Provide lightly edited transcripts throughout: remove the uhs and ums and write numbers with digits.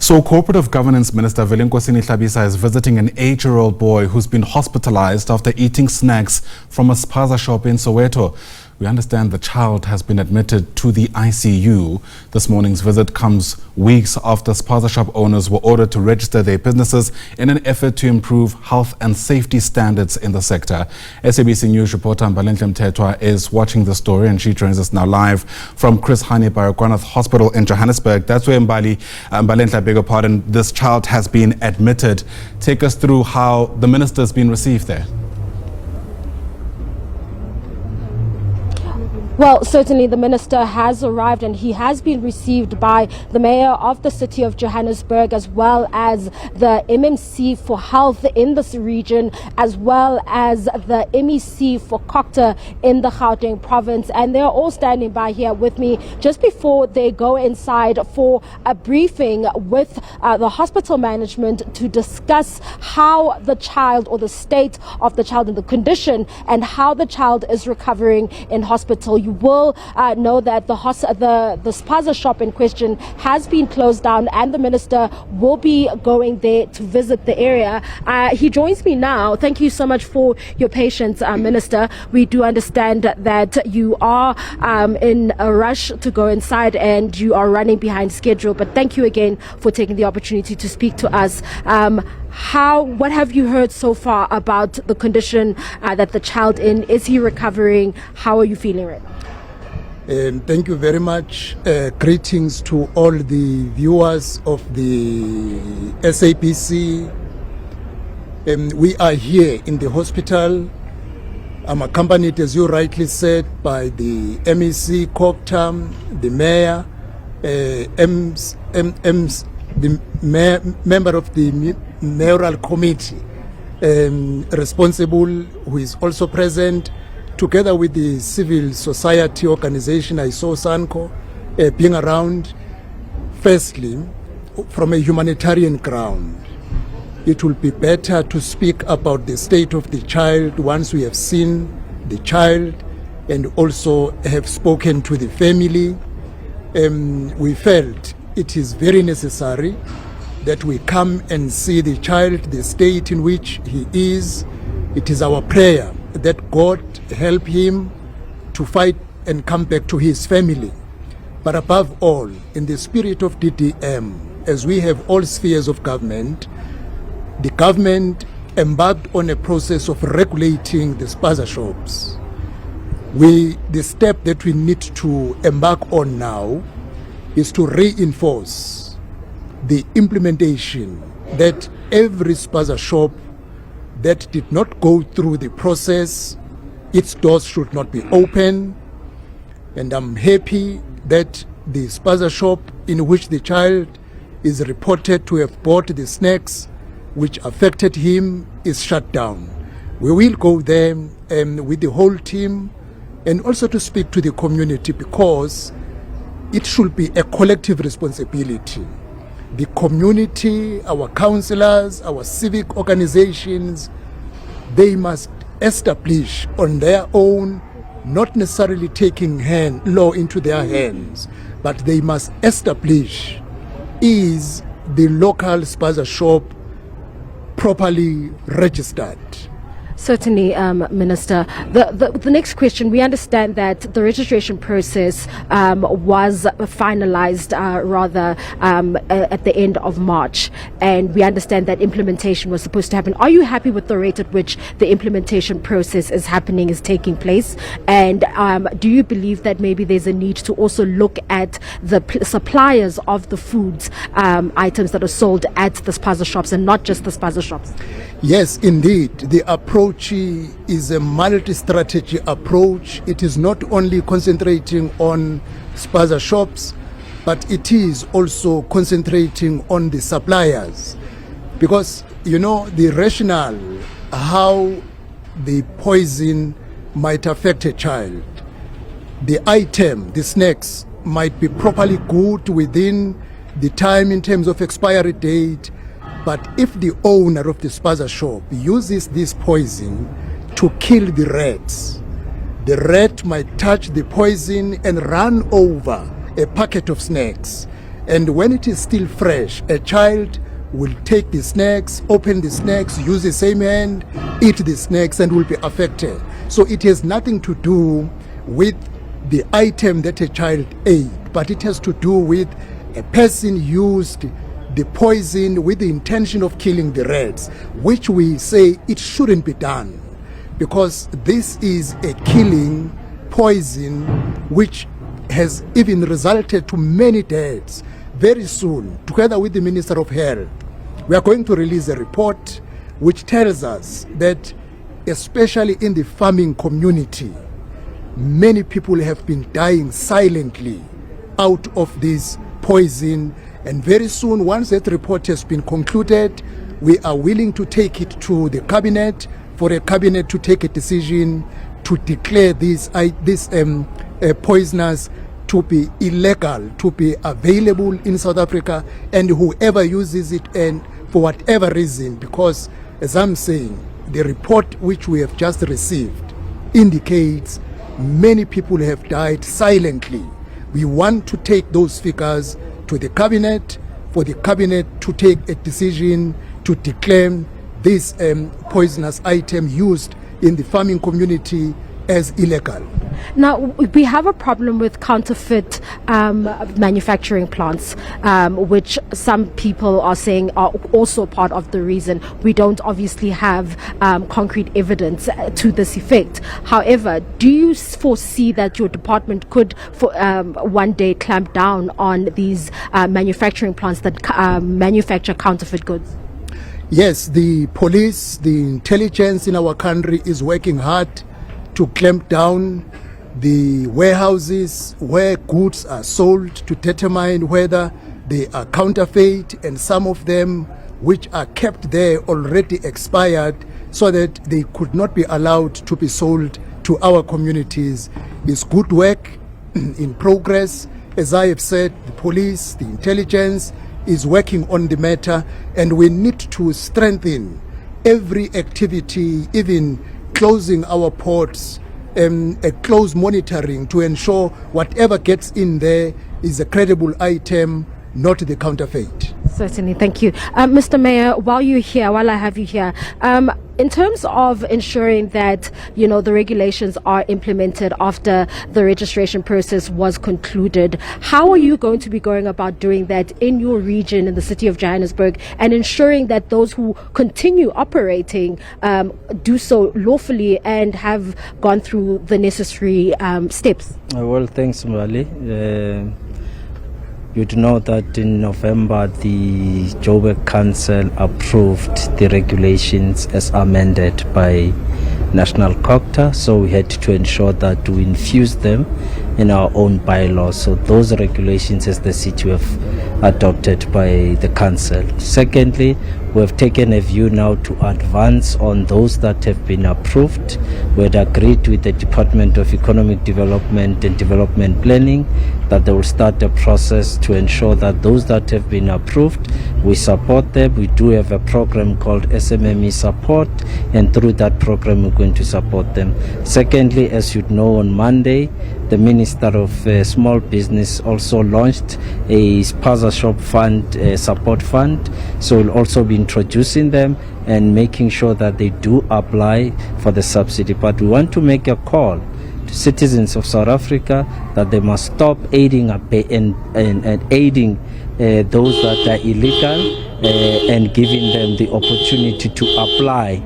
So, Cooperative Governance Minister Velenkosini Hlabisa is visiting an 8-year-old boy who's been hospitalized after eating snacks from a spaza shop in Soweto. We understand the child has been admitted to the ICU. This morning's visit comes weeks after spaza shop owners were ordered to register their businesses in an effort to improve health and safety standards in the sector. SABC News reporter Mbalenhle Mthethwa is watching the story, and she joins us now live from Chris Baragwanath Hospital in Johannesburg. That's where Mbalenhle, I beg your pardon, this child has been admitted. Take us through how the minister has been received there. Well, certainly the minister has arrived, and he has been received by the mayor of the city of Johannesburg, as well as the MMC for health in this region, as well as the MEC for Cocta in the Gauteng province. And they're all standing by here with me just before they go inside for a briefing with the hospital management to discuss how the child, or the state of the child and the condition, and how the child is recovering in hospital. You will know that the spaza shop in question has been closed down, and the minister will be going there to visit the area. He joins me now. Thank you so much for your patience, Minister. We do understand that you are in a rush to go inside and you are running behind schedule, but thank you again for taking the opportunity to speak to us. What have you heard so far about the condition that the child in? Is he recovering? How are you feeling right now? Thank you very much. Greetings to all the viewers of the SABC. We are here in the hospital. I'm accompanied, as you rightly said, by the MEC, Cocta, the mayor, the member of the mayoral committee responsible, who is also present, together with the civil society organization. I saw Sanko being around. Firstly, from a humanitarian ground, it will be better to speak about the state of the child once we have seen the child and also have spoken to the family. We felt it is very necessary that we come and see the child, the state in which he is. It is our prayer that God help him to fight and come back to his family. But above all, in the spirit of DDM, as we have all spheres of government, the government embarked on a process of regulating the spaza shops. The step that we need to embark on now is to reinforce the implementation that every spaza shop that did not go through the process, its doors should not be open. And I'm happy that the spaza shop in which the child is reported to have bought the snacks which affected him is shut down. We will go there with the whole team, and also to speak to the community, because it should be a collective responsibility. The community, our councillors, our civic organizations, they must establish on their own, not necessarily taking law into their hands, but they must establish, is the local spaza shop properly registered? Certainly, Minister. The next question, we understand that the registration process was finalized at the end of March, and we understand that implementation was supposed to happen. Are you happy with the rate at which the implementation process is taking place? And do you believe that maybe there's a need to also look at the suppliers of the foods items that are sold at the spaza shops, and not just the spaza shops? Yes, indeed. The approach is a multi-strategy approach. It is not only concentrating on spaza shops, but it is also concentrating on the suppliers. Because, you know, the rationale how the poison might affect a child, the item, the snacks, might be properly good within the time in terms of expiry date. But if the owner of the spaza shop uses this poison to kill the rats, the rat might touch the poison and run over a packet of snacks, And when it is still fresh, a child will take the snacks, open the snacks, use the same hand, eat the snacks, and will be affected. So it has nothing to do with the item that a child ate, but it has to do with a person used the poison with the intention of killing the rats, which we say it shouldn't be done, because this is a killing poison which has even resulted to many deaths. Very soon, together with the Minister of Health, we are going to release a report which tells us that, especially in the farming community, many people have been dying silently out of this poison. And very soon, once that report has been concluded, we are willing to take it to the cabinet for a cabinet to take a decision to declare these poisoners to be illegal, to be available in South Africa, and whoever uses it, and for whatever reason, because as I'm saying, the report which we have just received indicates many people have died silently. We want to take those figures to the cabinet, for the cabinet to take a decision to declare this poisonous item used in the farming community as illegal. Now, we have a problem with counterfeit manufacturing plants, which some people are saying are also part of the reason. We don't obviously have concrete evidence to this effect. However, do you foresee that your department could one day clamp down on these manufacturing plants that manufacture counterfeit goods? Yes, the police, the intelligence in our country is working hard to clamp down the warehouses where goods are sold, to determine whether they are counterfeit, and some of them which are kept there already expired, so that they could not be allowed to be sold to our communities. It's good work in progress. As I have said, the police, the intelligence is working on the matter, and we need to strengthen every activity, even closing our ports, a close monitoring to ensure whatever gets in there is a credible item, not the counterfeit. Certainly, thank you. Mr. Mayor, while I have you here, in terms of ensuring that, the regulations are implemented after the registration process was concluded, how are you going to be going about doing that in your region, in the city of Johannesburg, and ensuring that those who continue operating do so lawfully and have gone through the necessary steps? Well, thanks, Mbali. You'd know that in November, the Joburg Council approved the regulations as amended by National COGTA, so we had to ensure that we infuse them in our own bylaws. So those regulations as the city have adopted by the council. Secondly, we have taken a view now to advance on those that have been approved. We had agreed with the Department of Economic Development and Development Planning that they will start a process to ensure that those that have been approved, we support them. We do have a program called SMME support, and through that program we're going to support them. Secondly, as you know, on Monday, the Minister of Small Business also launched a spaza shop fund, support fund. So we'll also be introducing them and making sure that they do apply for the subsidy. But we want to make a call to citizens of South Africa that they must stop aiding and aiding those that are illegal and giving them the opportunity to apply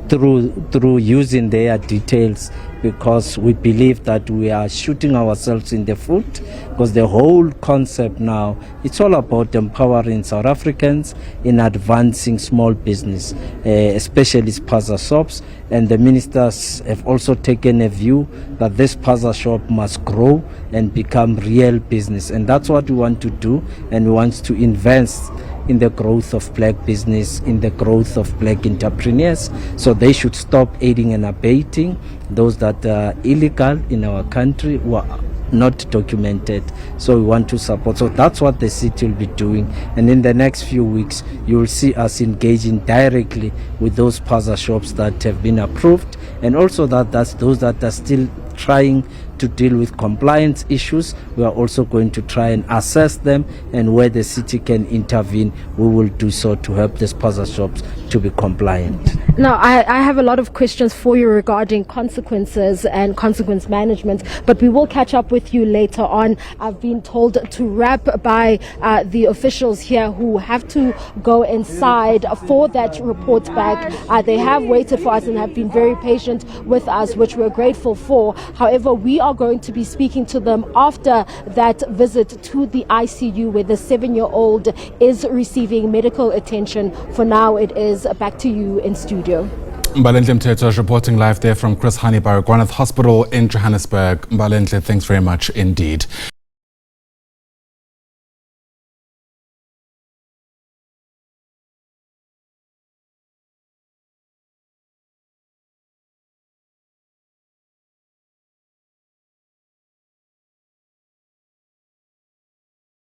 through using their details, because we believe that we are shooting ourselves in the foot, because the whole concept now, it's all about empowering South Africans in advancing small business, especially spaza shops. And the ministers have also taken a view that this spaza shop must grow and become real business, and that's what we want to do. And we want to invest in the growth of black business, in the growth of black entrepreneurs. So they should stop aiding and abetting those that are illegal in our country who are not documented. So we want to support. So that's what the city will be doing. And in the next few weeks, you will see us engaging directly with those spaza shops that have been approved, and also that's those that are still trying to deal with compliance issues. We are also going to try and assess them, and where the city can intervene, we will do so to help the spaza shops to be compliant. Now, I have a lot of questions for you regarding consequences and consequence management, but we will catch up with you later on. I've been told to wrap by the officials here who have to go inside for that report back. They have waited for us and have been very patient with us, which we're grateful for. However, we are going to be speaking to them after that visit to the ICU where the 7-year-old is receiving medical attention. For now, it is back to you in studio. Mbalenhle Mthethwa is reporting live there from Chris Baragwanath Hospital in Johannesburg. Mbalenhle, thanks very much indeed.